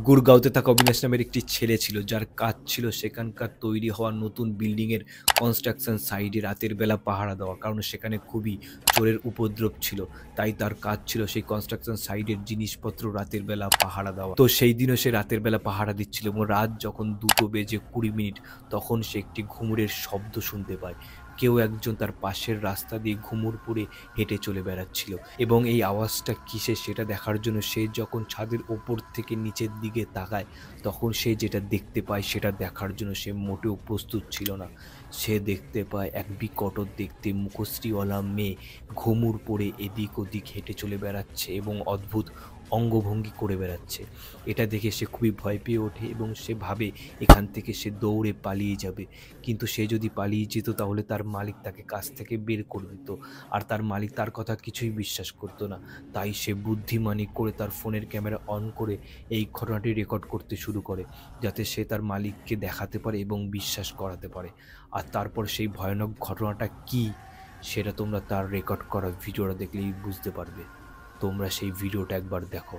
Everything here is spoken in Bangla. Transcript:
গুরগাঁওতে থাকা অবিনাশ নামের একটি ছেলে ছিল, যার কাজ ছিল সেখানকার তৈরি হওয়া নতুন বিল্ডিংয়ের কনস্ট্রাকশন সাইডে রাতের বেলা পাহারা দেওয়া। কারণ সেখানে খুবই চোরের উপদ্রব ছিল, তাই তার কাজ ছিল সেই কনস্ট্রাকশন সাইডের জিনিসপত্র রাতের বেলা পাহারা দেওয়া। তো সেই দিনও সে রাতের বেলা পাহারা দিচ্ছিল এবং রাত যখন 2:20 তখন সে একটি ঘুঙুরের শব্দ শুনতে পায়। কেউ একজন তার পাশের রাস্তা দিয়ে ঘুঙুর পরে হেঁটে চলে বেড়াচ্ছিল এবং এই আওয়াজটা কিসের সেটা দেখার জন্য সে যখন ছাদের ওপর থেকে নিচের দিকে তাকায়, তখন সে যেটা দেখতে পায় সেটা দেখার জন্য সে মোটেও প্রস্তুত ছিল না। সে দেখতে পায় এক বিকট দেখতে মুখশ্রীওয়ালা মেয়ে ঘুঙুর পরে এদিক ওদিক হেঁটে চলে বেড়াচ্ছে এবং অদ্ভুত অঙ্গভঙ্গি করে বেড়াচ্ছে। এটা দেখে সে খুবই ভয় পেয়ে ওঠে এবং সে ভাবে এখান থেকে সে দৌড়ে পালিয়ে যাবে। কিন্তু সে যদি পালিয়ে যেত তাহলে তার মালিক তাকে কাছ থেকে বের করে দিত, আর তার মালিক তার কথা কিছুই বিশ্বাস করতো না। তাই সে বুদ্ধিমানি করে তার ফোনের ক্যামেরা অন করে এই ঘটনাটি রেকর্ড করতে শুরু করে, যাতে সে তার মালিককে দেখাতে পারে এবং বিশ্বাস করাতে পারে। আর তারপর সেই ভয়ানক ঘটনাটা কি সেটা তোমরা তার রেকর্ড করা ভিডিওটা দেখলেই বুঝতে পারবে। তোমরা সেই ভিডিওটা একবার দেখো।